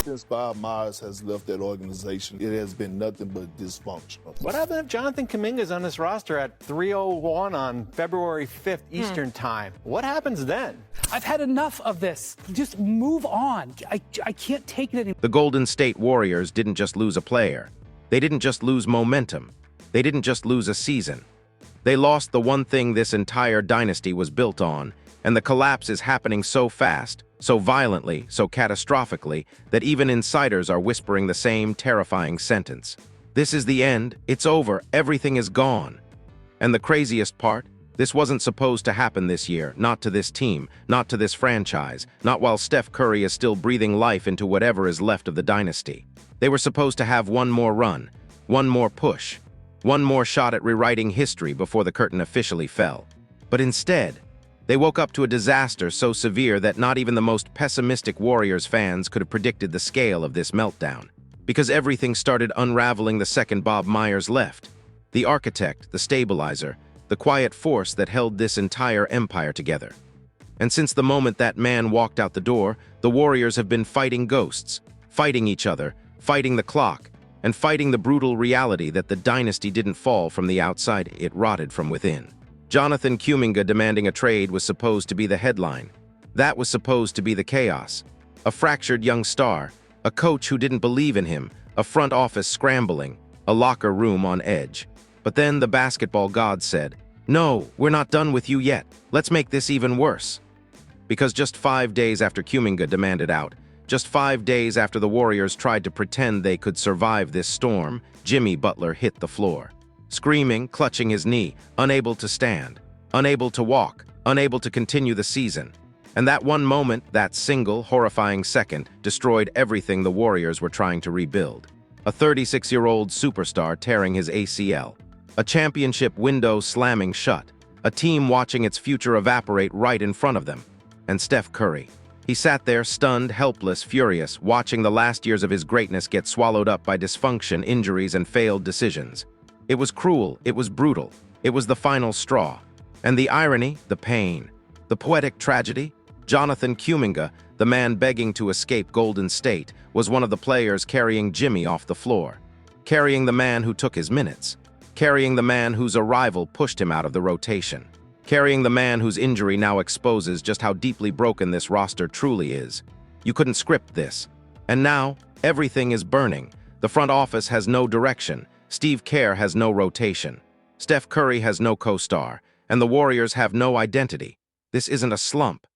Since Bob Myers has left that organization, it has been nothing but dysfunctional. What happened if Jonathan Kuminga's on this roster at 3:01 on February 5th Eastern Time? What happens then? I've had enough of this. Just move on. I can't take it anymore. The Golden State Warriors didn't just lose a player. They didn't just lose momentum. They didn't just lose a season. They lost the one thing this entire dynasty was built on, and the collapse is happening so fast, so violently, so catastrophically, that even insiders are whispering the same terrifying sentence. This is the end. It's over. Everything is gone. And the craziest part? This wasn't supposed to happen this year, not to this team, not to this franchise, not while Steph Curry is still breathing life into whatever is left of the dynasty. They were supposed to have one more run, one more push, one more shot at rewriting history before the curtain officially fell. But instead, they woke up to a disaster so severe that not even the most pessimistic Warriors fans could have predicted the scale of this meltdown. Because everything started unraveling the second Bob Myers left. The architect, the stabilizer, the quiet force that held this entire empire together. And since the moment that man walked out the door, the Warriors have been fighting ghosts, fighting each other, fighting the clock, and fighting the brutal reality that the dynasty didn't fall from the outside, it rotted from within. Jonathan Kuminga demanding a trade was supposed to be the headline. That was supposed to be the chaos. A fractured young star, a coach who didn't believe in him, a front office scrambling, a locker room on edge. But then the basketball gods said, "No, we're not done with you yet. Let's make this even worse." Because just 5 days after Kuminga demanded out, just 5 days after the Warriors tried to pretend they could survive this storm, Jimmy Butler hit the floor. Screaming, clutching his knee, unable to stand, unable to walk, unable to continue the season. And that one moment, that single, horrifying second, destroyed everything the Warriors were trying to rebuild. A 36-year-old superstar tearing his ACL. A championship window slamming shut. A team watching its future evaporate right in front of them. And Steph Curry. He sat there, stunned, helpless, furious, watching the last years of his greatness get swallowed up by dysfunction, injuries, and failed decisions. It was cruel, it was brutal, it was the final straw. And the irony, the pain, the poetic tragedy, Jonathan Kuminga, the man begging to escape Golden State, was one of the players carrying Jimmy off the floor, carrying the man who took his minutes, carrying the man whose arrival pushed him out of the rotation, carrying the man whose injury now exposes just how deeply broken this roster truly is. You couldn't script this. And now, everything is burning. The front office has no direction. Steve Kerr has no rotation. Steph Curry has no co-star. And the Warriors have no identity. This isn't a slump.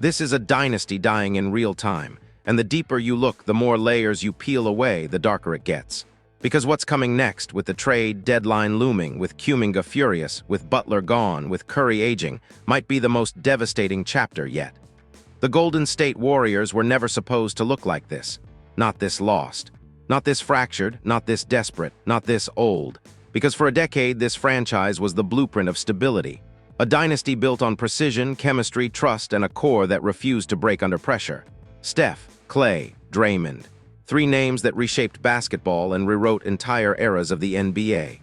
This is a dynasty dying in real time. And the deeper you look, the more layers you peel away, the darker it gets. Because what's coming next, with the trade deadline looming, with Kuminga furious, with Butler gone, with Curry aging, might be the most devastating chapter yet. The Golden State Warriors were never supposed to look like this. Not this lost. Not this fractured, not this desperate, not this old. Because for a decade, this franchise was the blueprint of stability. A dynasty built on precision, chemistry, trust, and a core that refused to break under pressure. Steph, Clay, Draymond. 3 names that reshaped basketball and rewrote entire eras of the NBA.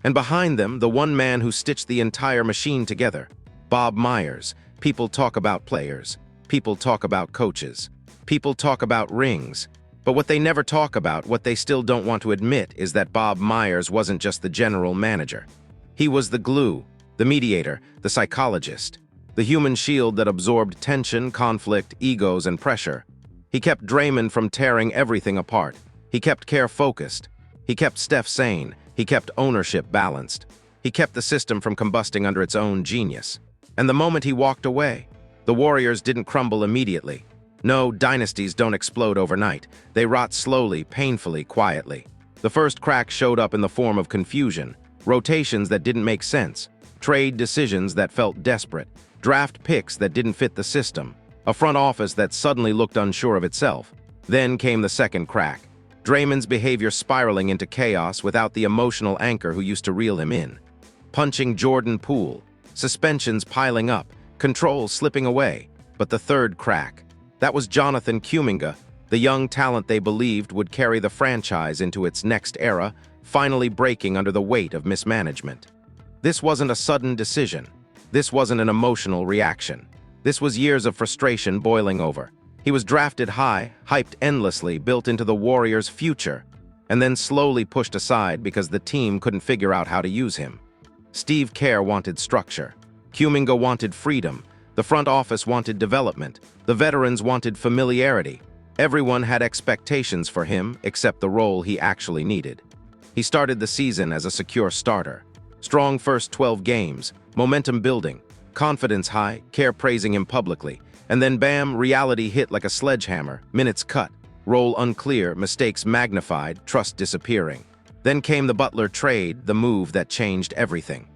And behind them, the one man who stitched the entire machine together. Bob Myers. People talk about players. People talk about coaches. People talk about rings. But what they never talk about, what they still don't want to admit, is that Bob Myers wasn't just the general manager. He was the glue, the mediator, the psychologist, the human shield that absorbed tension, conflict, egos, and pressure. He kept Draymond from tearing everything apart. He kept Kerr focused. He kept Steph sane. He kept ownership balanced. He kept the system from combusting under its own genius. And the moment he walked away, the Warriors didn't crumble immediately. No, dynasties don't explode overnight. They rot slowly, painfully, quietly. The first crack showed up in the form of confusion, rotations that didn't make sense, trade decisions that felt desperate, draft picks that didn't fit the system, a front office that suddenly looked unsure of itself. Then came the second crack. Draymond's behavior spiraling into chaos without the emotional anchor who used to reel him in. Punching Jordan Poole, suspensions piling up, control slipping away. But the third crack, that was Jonathan Kuminga, the young talent they believed would carry the franchise into its next era, finally breaking under the weight of mismanagement. This wasn't a sudden decision. This wasn't an emotional reaction. This was years of frustration boiling over. He was drafted high, hyped endlessly, built into the Warriors' future, and then slowly pushed aside because the team couldn't figure out how to use him. Steve Kerr wanted structure. Kuminga wanted freedom. The front office wanted development. The veterans wanted familiarity. Everyone had expectations for him except the role he actually needed. He started the season as a secure starter. Strong first 12 games, momentum building, confidence high, Kerr praising him publicly, and then bam, reality hit like a sledgehammer, minutes cut, role unclear, mistakes magnified, trust disappearing. Then came the Butler trade, the move that changed everything.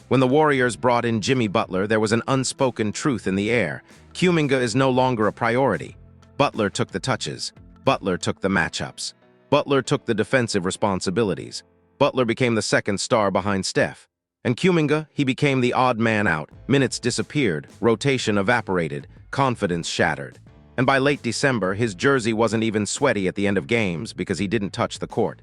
When the Warriors brought in Jimmy Butler, there was an unspoken truth in the air. Kuminga is no longer a priority. Butler took the touches. Butler took the matchups. Butler took the defensive responsibilities. Butler became the second star behind Steph. And Kuminga, he became the odd man out. Minutes disappeared, rotation evaporated, confidence shattered. And by late December, his jersey wasn't even sweaty at the end of games because he didn't touch the court.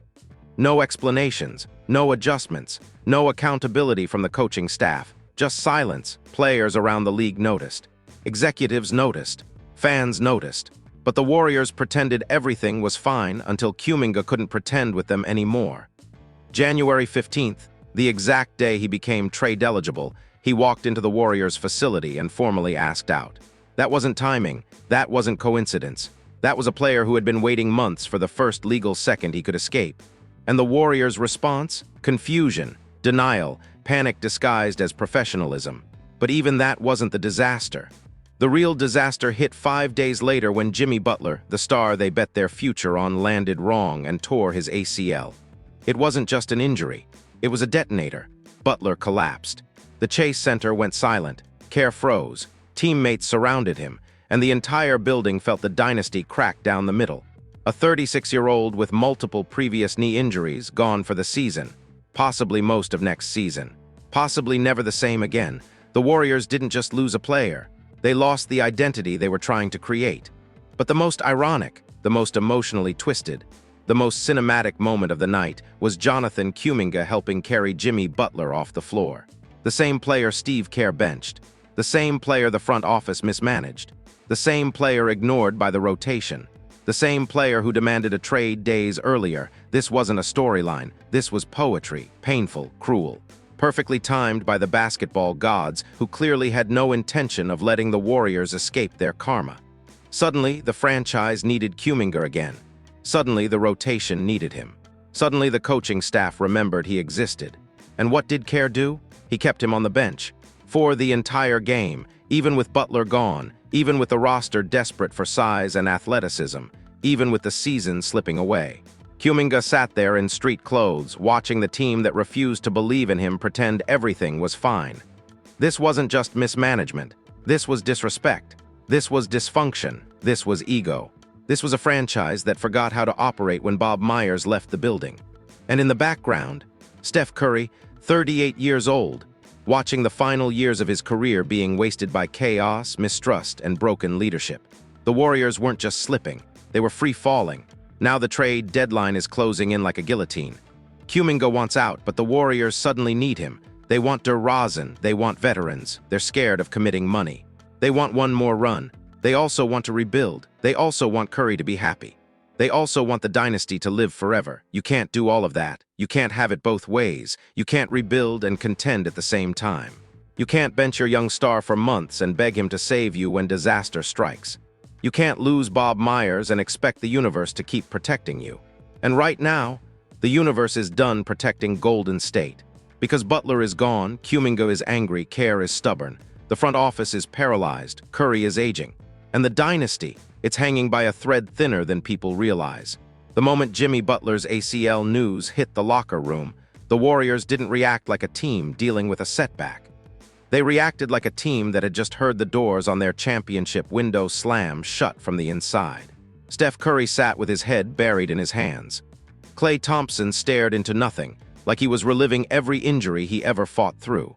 No explanations, no adjustments, no accountability from the coaching staff, just silence. Players around the league noticed. Executives noticed. Fans noticed. But the Warriors pretended everything was fine until Kuminga couldn't pretend with them anymore. January 15th, the exact day he became trade-eligible, he walked into the Warriors' facility and formally asked out. That wasn't timing. That wasn't coincidence. That was a player who had been waiting months for the first legal second he could escape. And the Warriors' response? Confusion, denial, panic disguised as professionalism. But even that wasn't the disaster. The real disaster hit 5 days later when Jimmy Butler, the star they bet their future on, landed wrong and tore his ACL. It wasn't just an injury. It was a detonator. Butler collapsed. The Chase Center went silent. Kerr froze. Teammates surrounded him, and the entire building felt the dynasty crack down the middle. A 36-year-old with multiple previous knee injuries, gone for the season. Possibly most of next season. Possibly never the same again. The Warriors didn't just lose a player. They lost the identity they were trying to create. But the most ironic, the most emotionally twisted, the most cinematic moment of the night was Jonathan Kuminga helping carry Jimmy Butler off the floor. The same player Steve Kerr benched. The same player the front office mismanaged. The same player ignored by the rotation. The same player who demanded a trade days earlier. This wasn't a storyline. This was poetry, painful, cruel. Perfectly timed by the basketball gods who clearly had no intention of letting the Warriors escape their karma. Suddenly, the franchise needed Kuminga again. Suddenly, the rotation needed him. Suddenly, the coaching staff remembered he existed. And what did Kerr do? He kept him on the bench. For the entire game, even with Butler gone, even with the roster desperate for size and athleticism, even with the season slipping away. Kuminga sat there in street clothes, watching the team that refused to believe in him pretend everything was fine. This wasn't just mismanagement. This was disrespect. This was dysfunction. This was ego. This was a franchise that forgot how to operate when Bob Myers left the building. And in the background, Steph Curry, 38 years old, watching the final years of his career being wasted by chaos, mistrust, and broken leadership. The Warriors weren't just slipping. They were free-falling. Now the trade deadline is closing in like a guillotine. Kuminga wants out, but the Warriors suddenly need him. They want DeRozan. They want veterans. They're scared of committing money. They want one more run. They also want to rebuild. They also want Curry to be happy. They also want the dynasty to live forever. You can't do all of that. You can't have it both ways. You can't rebuild and contend at the same time. You can't bench your young star for months and beg him to save you when disaster strikes. You can't lose Bob Myers and expect the universe to keep protecting you. And right now, the universe is done protecting Golden State. Because Butler is gone, Kuminga is angry, Kerr is stubborn. The front office is paralyzed, Curry is aging. And the dynasty, it's hanging by a thread thinner than people realize. The moment Jimmy Butler's ACL news hit the locker room, the Warriors didn't react like a team dealing with a setback. They reacted like a team that had just heard the doors on their championship window slam shut from the inside. Steph Curry sat with his head buried in his hands. Klay Thompson stared into nothing, like he was reliving every injury he ever fought through.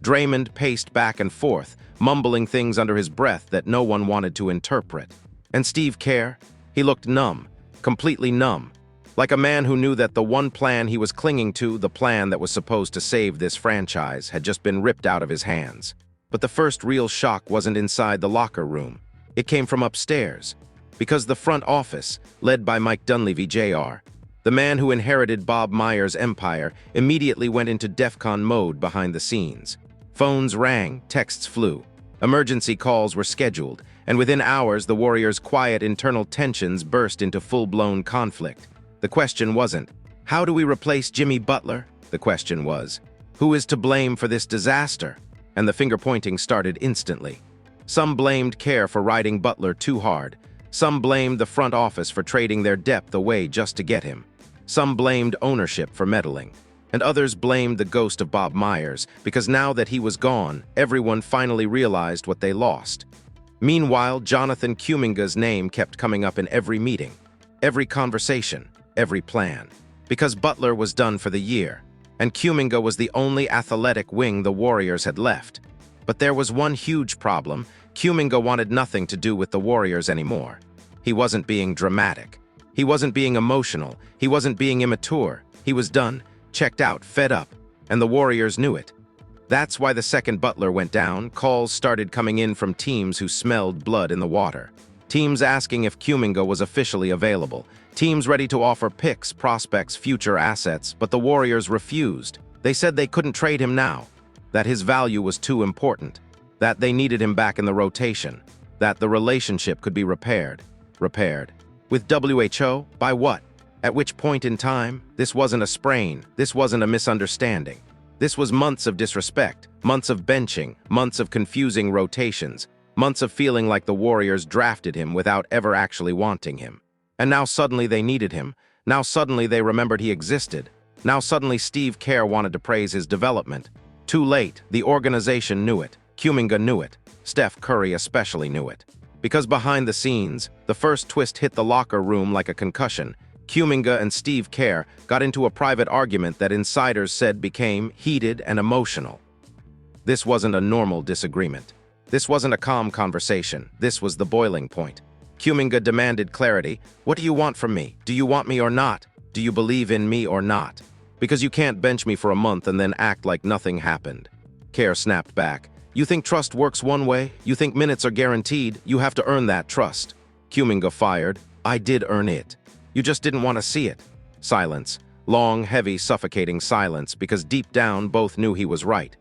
Draymond paced back and forth, mumbling things under his breath that no one wanted to interpret. And Steve Kerr, he looked numb, completely numb, like a man who knew that the one plan he was clinging to, the plan that was supposed to save this franchise, had just been ripped out of his hands. But the first real shock wasn't inside the locker room. It came from upstairs. Because the front office, led by Mike Dunleavy Jr., the man who inherited Bob Myers' empire, immediately went into DEFCON mode behind the scenes. Phones rang, texts flew. Emergency calls were scheduled, and within hours the Warriors' quiet internal tensions burst into full-blown conflict. The question wasn't, how do we replace Jimmy Butler? The question was, who is to blame for this disaster? And the finger-pointing started instantly. Some blamed Kerr for riding Butler too hard. Some blamed the front office for trading their depth away just to get him. Some blamed ownership for meddling. And others blamed the ghost of Bob Myers, because now that he was gone, everyone finally realized what they lost. Meanwhile, Jonathan Kuminga's name kept coming up in every meeting, every conversation, every plan. Because Butler was done for the year, and Kuminga was the only athletic wing the Warriors had left. But there was one huge problem. Kuminga wanted nothing to do with the Warriors anymore. He wasn't being dramatic. He wasn't being emotional. He wasn't being immature. He was done, checked out, fed up, and the Warriors knew it. That's why the second Butler went down, calls started coming in from teams who smelled blood in the water. Teams asking if Kuminga was officially available. Teams ready to offer picks, prospects, future assets, but the Warriors refused. They said they couldn't trade him now, that his value was too important, that they needed him back in the rotation, that the relationship could be repaired. With WHO? By what? At which point in time? This wasn't a sprain. This wasn't a misunderstanding. This was months of disrespect, months of benching, months of confusing rotations, months of feeling like the Warriors drafted him without ever actually wanting him. And now suddenly they needed him. Now suddenly they remembered he existed. Now suddenly Steve Kerr wanted to praise his development. Too late, the organization knew it. Kuminga knew it. Steph Curry especially knew it. Because behind the scenes, the first twist hit the locker room like a concussion. Kuminga and Steve Kerr got into a private argument that insiders said became heated and emotional. This wasn't a normal disagreement. This wasn't a calm conversation. This was the boiling point. Kuminga demanded clarity. What do you want from me? Do you want me or not? Do you believe in me or not? Because you can't bench me for a month and then act like nothing happened. Kerr snapped back. You think trust works one way? You think minutes are guaranteed? You have to earn that trust. Kuminga fired. I did earn it. You just didn't want to see it. Silence. Long, heavy, suffocating silence, because deep down both knew he was right.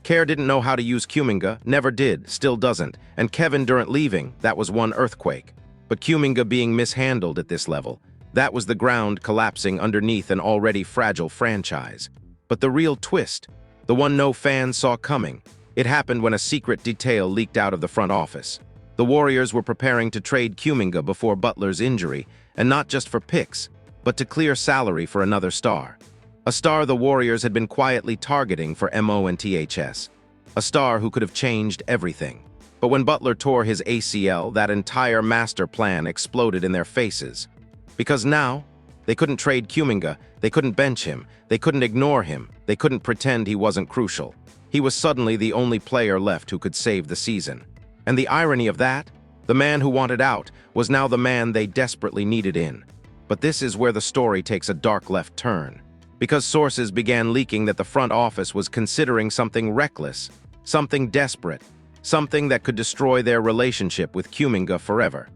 Kerr didn't know how to use Kuminga, never did, still doesn't, and Kevin Durant leaving, that was one earthquake. But Kuminga being mishandled at this level, that was the ground collapsing underneath an already fragile franchise. But the real twist, the one no fans saw coming, it happened when a secret detail leaked out of the front office. The Warriors were preparing to trade Kuminga before Butler's injury, and not just for picks, but to clear salary for another star. A star the Warriors had been quietly targeting for MO and THS. A star who could have changed everything. But when Butler tore his ACL, that entire master plan exploded in their faces. Because now, they couldn't trade Kuminga, they couldn't bench him, they couldn't ignore him, they couldn't pretend he wasn't crucial. He was suddenly the only player left who could save the season. And the irony of that? The man who wanted out was now the man they desperately needed in. But this is where the story takes a dark left turn. Because sources began leaking that the front office was considering something reckless, something desperate, something that could destroy their relationship with Kuminga forever.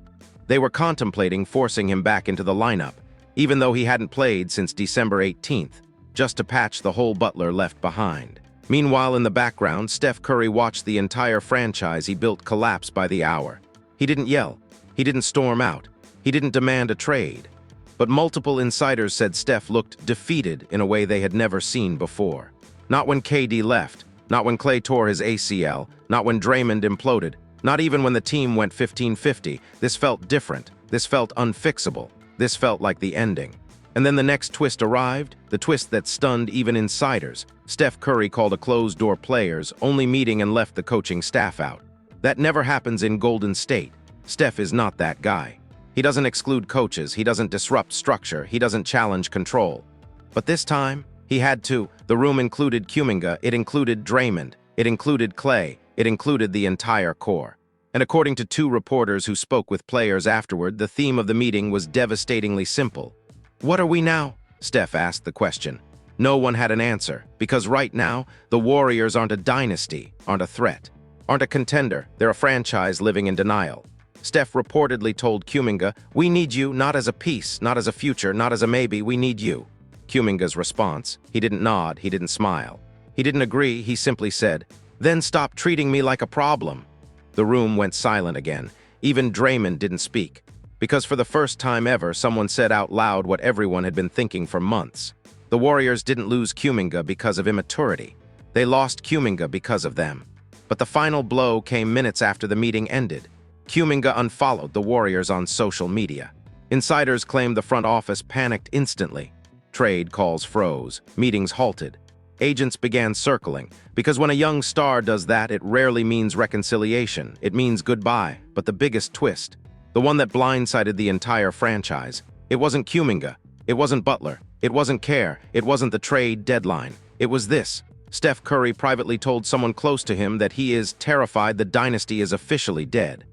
They were contemplating forcing him back into the lineup, even though he hadn't played since December 18th, just to patch the hole Butler left behind. Meanwhile, in the background, Steph Curry watched the entire franchise he built collapse by the hour. He didn't yell. He didn't storm out. He didn't demand a trade. But multiple insiders said Steph looked defeated in a way they had never seen before. Not when KD left, not when Klay tore his ACL, not when Draymond imploded, not even when the team went 15-50. This felt different. This felt unfixable. This felt like the ending. And then the next twist arrived, the twist that stunned even insiders. Steph Curry called a closed-door players-only meeting and left the coaching staff out. That never happens in Golden State. Steph is not that guy. He doesn't exclude coaches, he doesn't disrupt structure, he doesn't challenge control. But this time, he had to. The room included Kuminga, it included Draymond, it included Klay, it included the entire core. And according to two reporters who spoke with players afterward, the theme of the meeting was devastatingly simple. What are we now? Steph asked the question. No one had an answer, because right now, the Warriors aren't a dynasty, aren't a threat, aren't a contender, they're a franchise living in denial. Steph reportedly told Kuminga, "We need you, not as a piece, not as a future, not as a maybe, we need you." Kuminga's response: he didn't nod, he didn't smile. He didn't agree, he simply said, "Then stop treating me like a problem." The room went silent again. Even Draymond didn't speak. Because for the first time ever, someone said out loud what everyone had been thinking for months. The Warriors didn't lose Kuminga because of immaturity. They lost Kuminga because of them. But the final blow came minutes after the meeting ended. Kuminga unfollowed the Warriors on social media. Insiders claimed the front office panicked instantly. Trade calls froze. Meetings halted. Agents began circling, because when a young star does that, it rarely means reconciliation. It means goodbye. But the biggest twist, the one that blindsided the entire franchise, it wasn't Kuminga, it wasn't Butler, it wasn't Kerr, it wasn't the trade deadline. It was this. Steph Curry privately told someone close to him that he is terrified the dynasty is officially dead.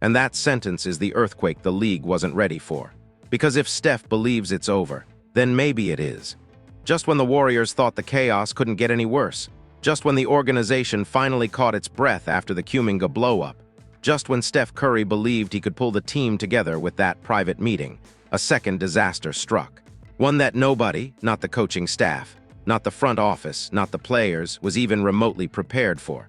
And that sentence is the earthquake the league wasn't ready for. Because if Steph believes it's over, then maybe it is. Just when the Warriors thought the chaos couldn't get any worse. Just when the organization finally caught its breath after the Kuminga blow-up. Just when Steph Curry believed he could pull the team together with that private meeting, a second disaster struck. One that nobody, not the coaching staff, not the front office, not the players, was even remotely prepared for.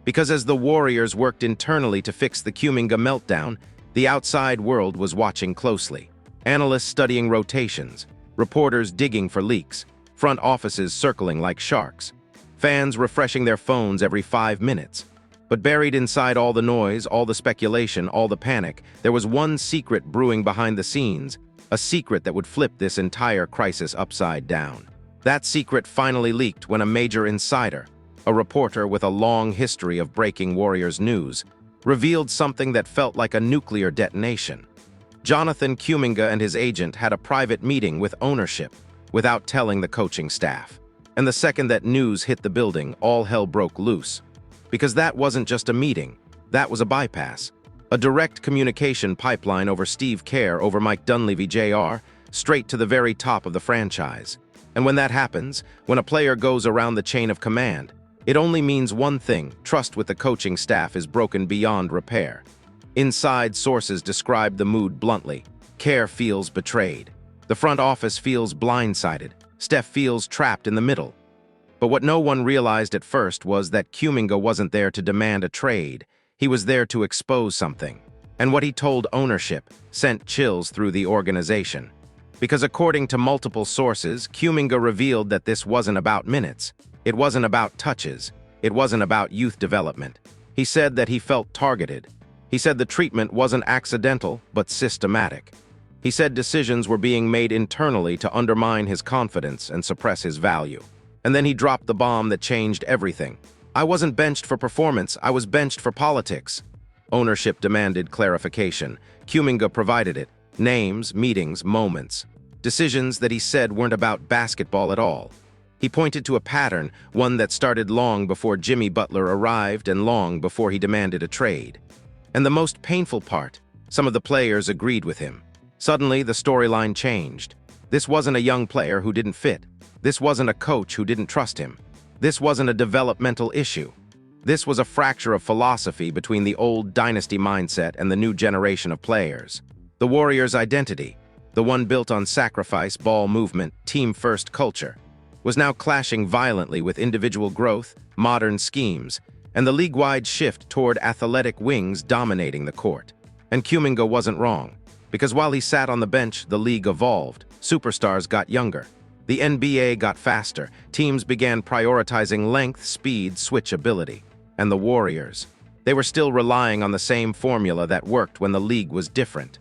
Because as the Warriors worked internally to fix the Kuminga meltdown, the outside world was watching closely. Analysts studying rotations, reporters digging for leaks, front offices circling like sharks, fans refreshing their phones every 5 minutes. But buried inside all the noise, all the speculation, all the panic, there was one secret brewing behind the scenes, a secret that would flip this entire crisis upside down. That secret finally leaked when a major insider, a reporter with a long history of breaking Warriors news, revealed something that felt like a nuclear detonation. Jonathan Kuminga and his agent had a private meeting with ownership without telling the coaching staff. And the second that news hit the building, all hell broke loose. Because that wasn't just a meeting, that was a bypass. A direct communication pipeline over Steve Kerr, over Mike Dunleavy Jr., straight to the very top of the franchise. And when that happens, when a player goes around the chain of command, it only means one thing: trust with the coaching staff is broken beyond repair. Inside sources describe the mood bluntly. Kerr feels betrayed. The front office feels blindsided. Steph feels trapped in the middle. But what no one realized at first was that Kuminga wasn't there to demand a trade. He was there to expose something. And what he told ownership sent chills through the organization. Because according to multiple sources, Kuminga revealed that this wasn't about minutes. It wasn't about touches. It wasn't about youth development. He said that he felt targeted. He said the treatment wasn't accidental, but systematic. He said decisions were being made internally to undermine his confidence and suppress his value. And then he dropped the bomb that changed everything. "I wasn't benched for performance, I was benched for politics." Ownership demanded clarification. Kuminga provided it. Names, meetings, moments. Decisions that he said weren't about basketball at all. He pointed to a pattern, one that started long before Jimmy Butler arrived and long before he demanded a trade. And the most painful part, some of the players agreed with him. Suddenly, the storyline changed. This wasn't a young player who didn't fit. This wasn't a coach who didn't trust him. This wasn't a developmental issue. This was a fracture of philosophy between the old dynasty mindset and the new generation of players. The Warriors' identity, the one built on sacrifice, ball movement, team-first culture, was now clashing violently with individual growth, modern schemes, and the league-wide shift toward athletic wings dominating the court. And Kuminga wasn't wrong, because while he sat on the bench, the league evolved. Superstars got younger. The NBA got faster. Teams began prioritizing length, speed, switchability. And the Warriors, they were still relying on the same formula that worked when the league was different.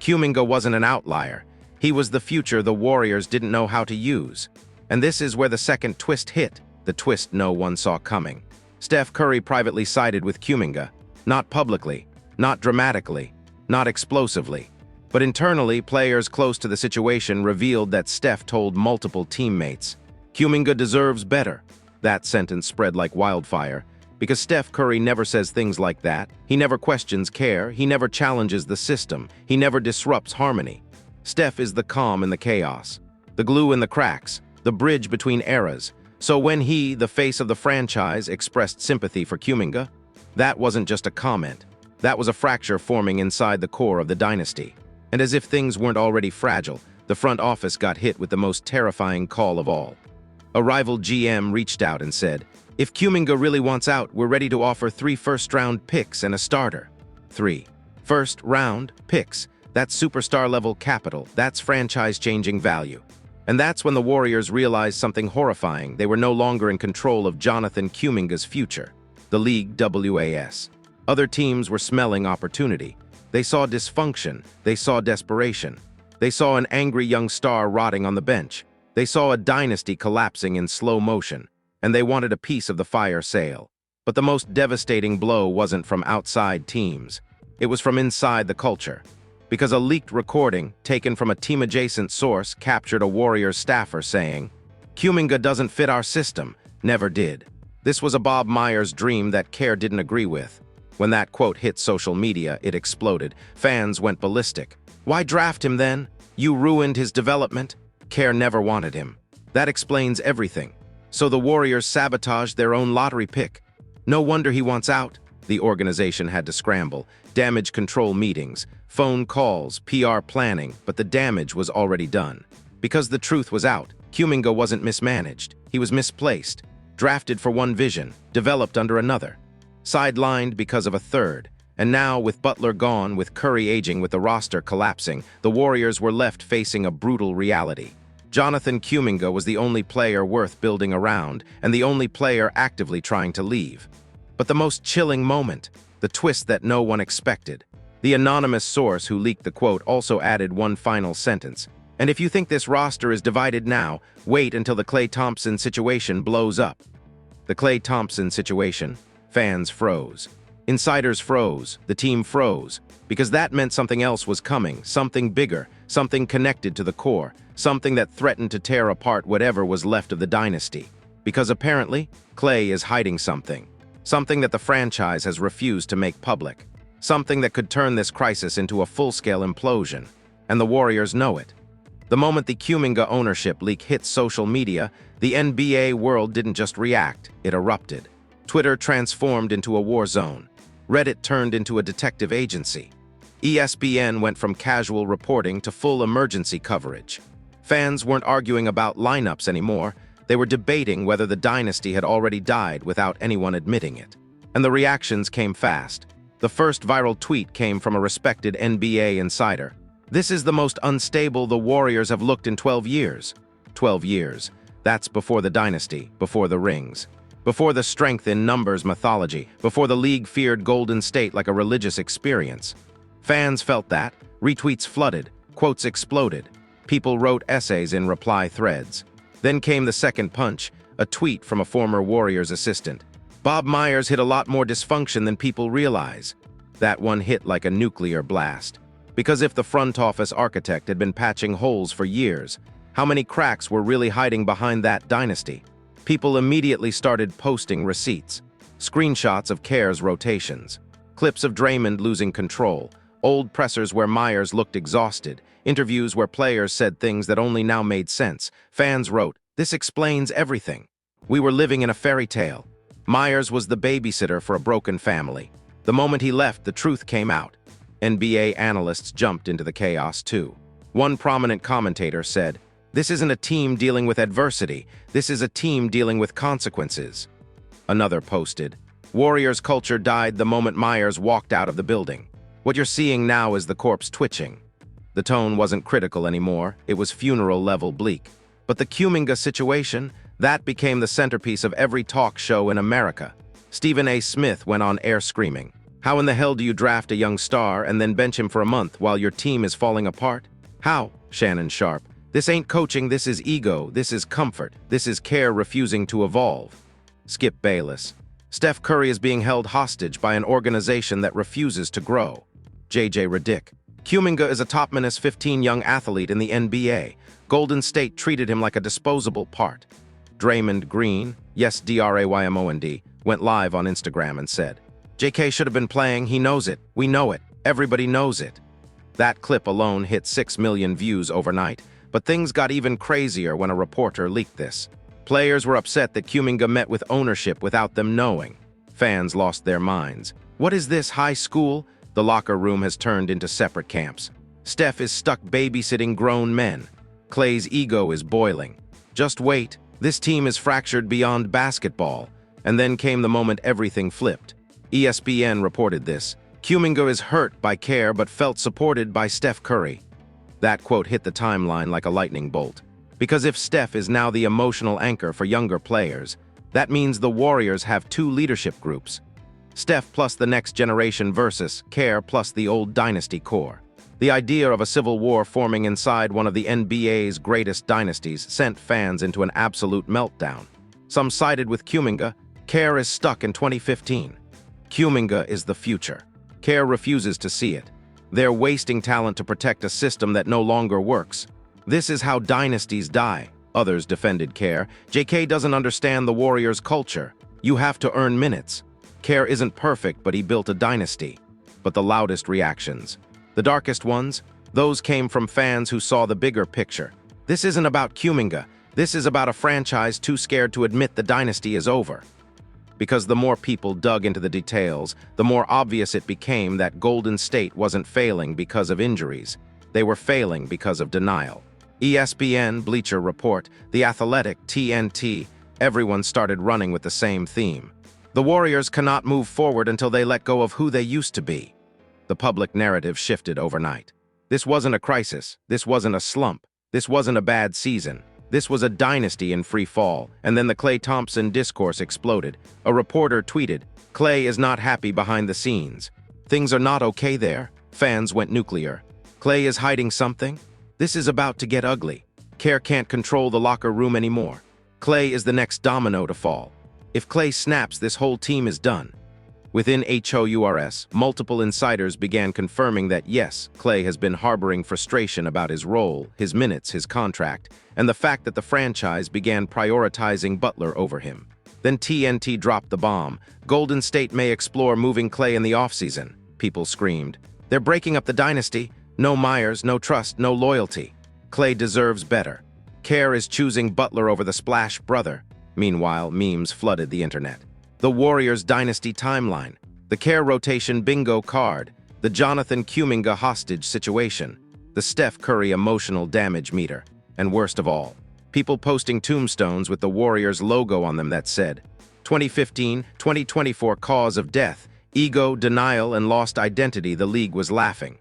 Kuminga wasn't an outlier. He was the future the Warriors didn't know how to use. And this is where the second twist hit, the twist no one saw coming. Steph Curry privately sided with Kuminga, not publicly, not dramatically, not explosively. But internally, players close to the situation revealed that Steph told multiple teammates, "Kuminga deserves better." That sentence spread like wildfire, because Steph Curry never says things like that. He never questions Kerr. He never challenges the system. He never disrupts harmony. Steph is the calm in the chaos, the glue in the cracks, the bridge between eras. So when he, the face of the franchise, expressed sympathy for Kuminga, that wasn't just a comment. That was a fracture forming inside the core of the dynasty. And as if things weren't already fragile, the front office got hit with the most terrifying call of all. A rival GM reached out and said, "If Kuminga really wants out, we're ready to offer 3 first-round picks and a starter." 3 first-round picks. That's superstar-level capital. That's franchise-changing value. And that's when the Warriors realized something horrifying. They were no longer in control of Jonathan Kuminga's future. The league WAS. Other teams were smelling opportunity. They saw dysfunction. They saw desperation. They saw an angry young star rotting on the bench. They saw a dynasty collapsing in slow motion, and they wanted a piece of the fire sale. But the most devastating blow wasn't from outside teams. It was from inside the culture. Because a leaked recording, taken from a team-adjacent source, captured a Warriors staffer saying, "Kuminga doesn't fit our system. Never did." This was a Bob Myers dream that Kerr didn't agree with. When that quote hit social media, it exploded. Fans went ballistic. "Why draft him then? You ruined his development." Kerr never wanted him. That explains everything. So the Warriors sabotaged their own lottery pick. No wonder he wants out. The organization had to scramble. Damage control meetings, phone calls, PR planning, but the damage was already done. Because the truth was out, Kuminga wasn't mismanaged. He was misplaced. Drafted for one vision, developed under another. Sidelined because of a third. And now, with Butler gone, with Curry aging, with the roster collapsing, the Warriors were left facing a brutal reality. Jonathan Kuminga was the only player worth building around, and the only player actively trying to leave. But the most chilling moment, the twist that no one expected. The anonymous source who leaked the quote also added one final sentence. "And if you think this roster is divided now, wait until the Klay Thompson situation blows up." The Klay Thompson situation, fans froze. Insiders froze, the team froze, because that meant something else was coming, something bigger, something connected to the core, something that threatened to tear apart whatever was left of the dynasty. Because apparently, Klay is hiding something. Something that the franchise has refused to make public. Something that could turn this crisis into a full-scale implosion. And the Warriors know it. The moment the Kuminga ownership leak hit social media, the NBA world didn't just react, it erupted. Twitter transformed into a war zone. Reddit turned into a detective agency. ESPN went from casual reporting to full emergency coverage. Fans weren't arguing about lineups anymore. They were debating whether the dynasty had already died without anyone admitting it. And the reactions came fast. The first viral tweet came from a respected NBA insider. "This is the most unstable the Warriors have looked in 12 years. 12 years. That's before the dynasty, before the rings. Before the strength in numbers mythology, before the league feared Golden State like a religious experience." Fans felt that. Retweets flooded. Quotes exploded. People wrote essays in reply threads. Then came the second punch, a tweet from a former Warriors assistant. "Bob Myers hit a lot more dysfunction than people realize." That one hit like a nuclear blast. Because if the front office architect had been patching holes for years, how many cracks were really hiding behind that dynasty? People immediately started posting receipts, screenshots of Kerr's rotations, clips of Draymond losing control, old pressers where Myers looked exhausted, interviews where players said things that only now made sense. Fans wrote, "This explains everything. We were living in a fairy tale." Myers was the babysitter for a broken family. The moment he left, the truth came out. NBA analysts jumped into the chaos too. One prominent commentator said, "This isn't a team dealing with adversity. This is a team dealing with consequences." Another posted, "Warriors culture died the moment Myers walked out of the building. What you're seeing now is the corpse twitching." The tone wasn't critical anymore. It was funeral-level bleak. But the Kuminga situation, that became the centerpiece of every talk show in America. Stephen A. Smith went on air screaming, "How in the hell do you draft a young star and then bench him for a month while your team is falling apart? How?" Shannon Sharp, "This ain't coaching, this is ego, this is comfort, this is Kerr refusing to evolve." Skip Bayless, "Steph Curry is being held hostage by an organization that refuses to grow." JJ Redick, "Kuminga is a top-15 young athlete in the NBA. Golden State treated him like a disposable part." Draymond Green, yes Draymond, went live on Instagram and said, "JK should have been playing, he knows it, we know it, everybody knows it." That clip alone hit 6 million views overnight, but things got even crazier when a reporter leaked this. Players were upset that Kuminga met with ownership without them knowing. Fans lost their minds. What is this, high school? The locker room has turned into separate camps. Steph is stuck babysitting grown men. Klay's ego is boiling. Just wait, this team is fractured beyond basketball. And then came the moment everything flipped. ESPN reported this. Kuminga is hurt by Kerr but felt supported by Steph Curry. That quote hit the timeline like a lightning bolt. Because if Steph is now the emotional anchor for younger players, that means the Warriors have two leadership groups. Steph plus the next generation versus Kerr plus the old dynasty core. The idea of a civil war forming inside one of the NBA's greatest dynasties sent fans into an absolute meltdown. Some sided with Kuminga. Kerr is stuck in 2015. Kuminga is the future. Kerr refuses to see it. They're wasting talent to protect a system that no longer works. This is how dynasties die, others defended Kerr. JK doesn't understand the Warriors' culture. You have to earn minutes. Kerr isn't perfect, but he built a dynasty. But the loudest reactions, the darkest ones, those came from fans who saw the bigger picture. This isn't about Kuminga. This is about a franchise too scared to admit the dynasty is over. Because the more people dug into the details, the more obvious it became that Golden State wasn't failing because of injuries. They were failing because of denial. ESPN, Bleacher Report, The Athletic, TNT, everyone started running with the same theme. The Warriors cannot move forward until they let go of who they used to be. The public narrative shifted overnight. This wasn't a crisis. This wasn't a slump. This wasn't a bad season. This was a dynasty in free fall, and then the Klay Thompson discourse exploded. A reporter tweeted, "Klay is not happy behind the scenes. Things are not okay there." Fans went nuclear. Klay is hiding something? This is about to get ugly. Kerr can't control the locker room anymore. Klay is the next domino to fall. If Klay snaps, this whole team is done. Within HOURS, multiple insiders began confirming that yes, Klay has been harboring frustration about his role, his minutes, his contract, and the fact that the franchise began prioritizing Butler over him. Then TNT dropped the bomb. Golden State may explore moving Klay in the offseason. People screamed. They're breaking up the dynasty. No Myers, no trust, no loyalty. Klay deserves better. Kerr is choosing Butler over the Splash brother. Meanwhile, memes flooded the internet. The Warriors dynasty timeline, the Kerr rotation bingo card, the Jonathan Kuminga hostage situation, the Steph Curry emotional damage meter, and worst of all, people posting tombstones with the Warriors logo on them that said, 2015-2024 cause of death, ego, denial, and lost identity. The league was laughing.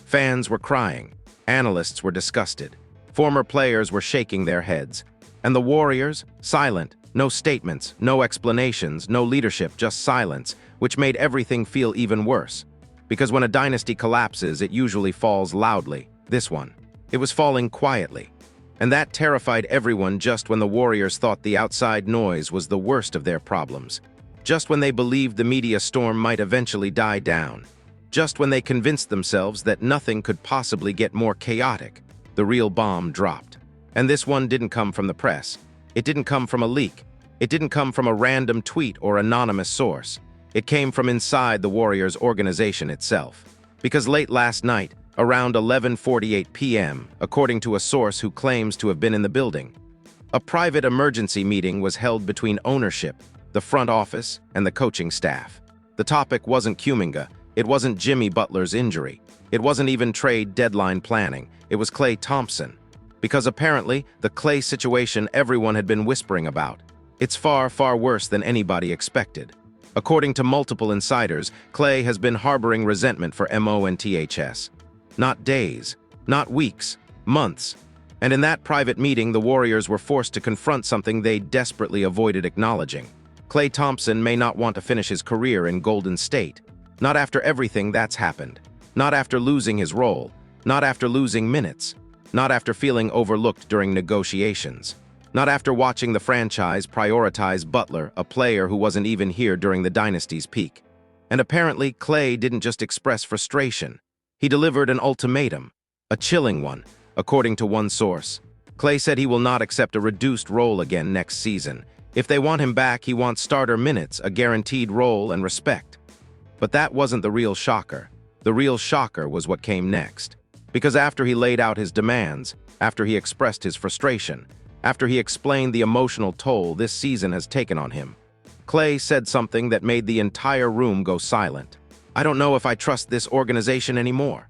Fans were crying. Analysts were disgusted. Former players were shaking their heads. And the Warriors, silent. No statements, no explanations, no leadership, just silence, which made everything feel even worse. Because when a dynasty collapses, it usually falls loudly. This one, it was falling quietly. And that terrified everyone just when the Warriors thought the outside noise was the worst of their problems. Just when they believed the media storm might eventually die down. Just when they convinced themselves that nothing could possibly get more chaotic, the real bomb dropped. And this one didn't come from the press. It didn't come from a leak. It didn't come from a random tweet or anonymous source. It came from inside the Warriors organization itself. Because late last night, around 11:48 p.m., according to a source who claims to have been in the building, a private emergency meeting was held between ownership, the front office, and the coaching staff. The topic wasn't Kuminga. It wasn't Jimmy Butler's injury. It wasn't even trade deadline planning. It was Klay Thompson. Because apparently, the Klay situation everyone had been whispering about. It's far, far worse than anybody expected. According to multiple insiders, Klay has been harboring resentment for MO and THS. Not days, not weeks, months. And in that private meeting, the Warriors were forced to confront something they desperately avoided acknowledging. Klay Thompson may not want to finish his career in Golden State. Not after everything that's happened. Not after losing his role. Not after losing minutes. Not after feeling overlooked during negotiations. Not after watching the franchise prioritize Butler, a player who wasn't even here during the dynasty's peak. And apparently, Klay didn't just express frustration. He delivered an ultimatum, a chilling one, according to one source. Klay said he will not accept a reduced role again next season. If they want him back, he wants starter minutes, a guaranteed role, and respect. But that wasn't the real shocker. The real shocker was what came next. Because after he laid out his demands, after he expressed his frustration, after he explained the emotional toll this season has taken on him, Klay said something that made the entire room go silent. I don't know if I trust this organization anymore."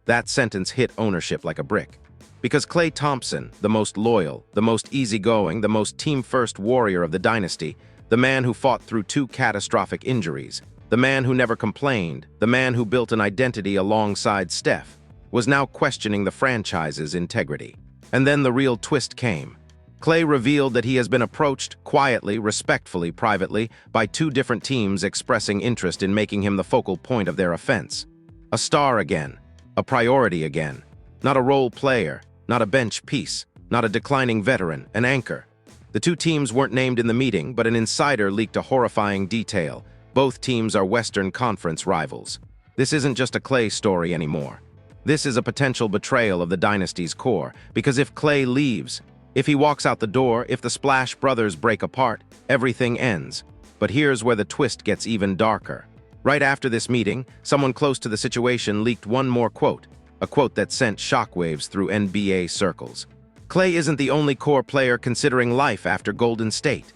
That sentence hit ownership like a brick. Because Klay Thompson, the most loyal, the most easygoing, the most team-first warrior of the dynasty, the man who fought through 2 catastrophic injuries, the man who never complained, the man who built an identity alongside Steph, was now questioning the franchise's integrity. And then the real twist came. Klay revealed that he has been approached quietly, respectfully, privately, by 2 different teams expressing interest in making him the focal point of their offense. A star again, a priority again, not a role player, not a bench piece, not a declining veteran, an anchor. The 2 teams weren't named in the meeting, but an insider leaked a horrifying detail. Both teams are Western Conference rivals. This isn't just a Klay story anymore. This is a potential betrayal of the dynasty's core, because if Klay leaves, if he walks out the door, if the Splash Brothers break apart, everything ends. But here's where the twist gets even darker. Right after this meeting, someone close to the situation leaked one more quote, a quote that sent shockwaves through NBA circles. Klay isn't the only core player considering life after Golden State.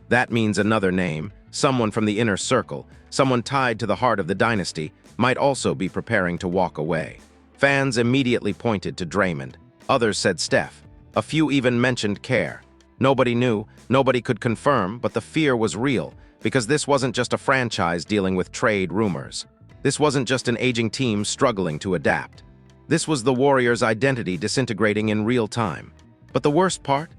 That means another name, someone from the inner circle, someone tied to the heart of the dynasty, might also be preparing to walk away. Fans immediately pointed to Draymond. Others said Steph. A few even mentioned Kerr. Nobody knew, nobody could confirm, but the fear was real, because this wasn't just a franchise dealing with trade rumors. This wasn't just an aging team struggling to adapt. This was the Warriors' identity disintegrating in real time. But the worst part?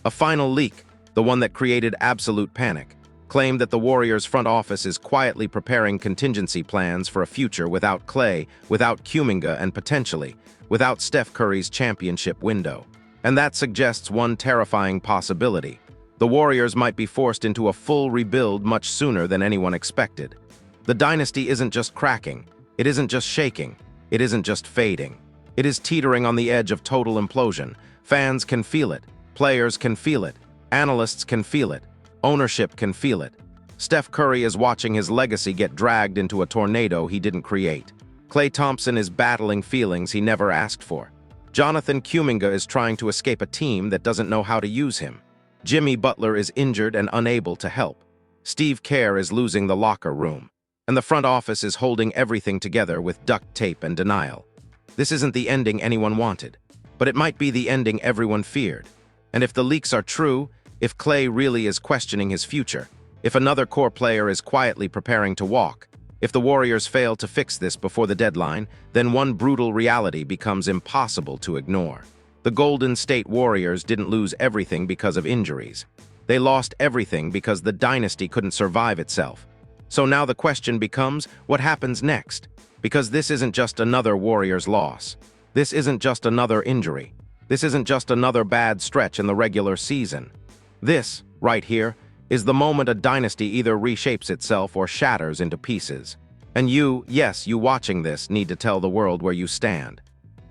A final leak, the one that created absolute panic, claimed that the Warriors' front office is quietly preparing contingency plans for a future without Klay, without Kuminga, and potentially without Steph Curry's championship window. And that suggests one terrifying possibility. The Warriors might be forced into a full rebuild much sooner than anyone expected. The dynasty isn't just cracking, it isn't just shaking, it isn't just fading. It is teetering on the edge of total implosion. Fans can feel it, players can feel it, analysts can feel it, ownership can feel it. Steph Curry is watching his legacy get dragged into a tornado he didn't create. Klay Thompson is battling feelings he never asked for. Jonathan Kuminga is trying to escape a team that doesn't know how to use him. Jimmy Butler is injured and unable to help. Steve Kerr is losing the locker room. And the front office is holding everything together with duct tape and denial. This isn't the ending anyone wanted, but it might be the ending everyone feared. And if the leaks are true, if Klay really is questioning his future, if another core player is quietly preparing to walk, if the Warriors fail to fix this before the deadline, then one brutal reality becomes impossible to ignore. The Golden State Warriors didn't lose everything because of injuries. They lost everything because the dynasty couldn't survive itself. So now the question becomes, what happens next? Because this isn't just another Warriors loss. This isn't just another injury. This isn't just another bad stretch in the regular season. This, right here, is the moment a dynasty either reshapes itself or shatters into pieces. And you, yes, you watching this, need to tell the world where you stand.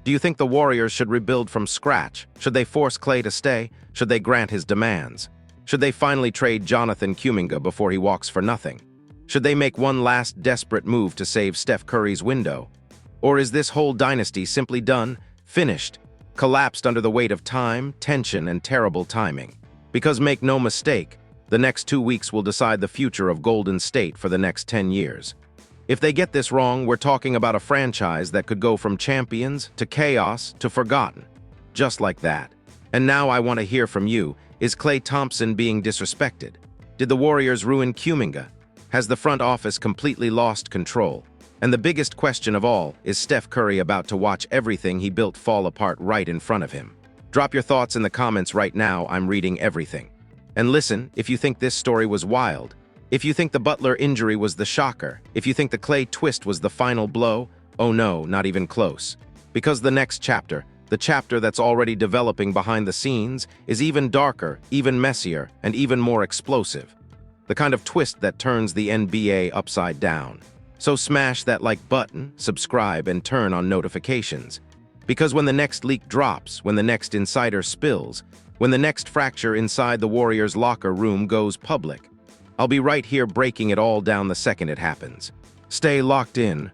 Do you think the Warriors should rebuild from scratch? Should they force Klay to stay? Should they grant his demands? Should they finally trade Jonathan Kuminga before he walks for nothing? Should they make one last desperate move to save Steph Curry's window? Or is this whole dynasty simply done, finished, collapsed under the weight of time, tension, and terrible timing? Because make no mistake, the next 2 weeks will decide the future of Golden State for the next 10 years. If they get this wrong, we're talking about a franchise that could go from champions to chaos to forgotten. Just like that. And now I want to hear from you. Is Klay Thompson being disrespected? Did the Warriors ruin Kuminga? Has the front office completely lost control? And the biggest question of all, is Steph Curry about to watch everything he built fall apart right in front of him? Drop your thoughts in the comments right now. I'm reading everything. And listen, if you think this story was wild, if you think the Butler injury was the shocker, if you think the Klay twist was the final blow, oh no, not even close. Because the next chapter, the chapter that's already developing behind the scenes, is even darker, even messier, and even more explosive. The kind of twist that turns the NBA upside down. So smash that like button, subscribe, and turn on notifications. Because when the next leak drops, when the next insider spills, when the next fracture inside the Warriors' locker room goes public, I'll be right here breaking it all down the second it happens. Stay locked in.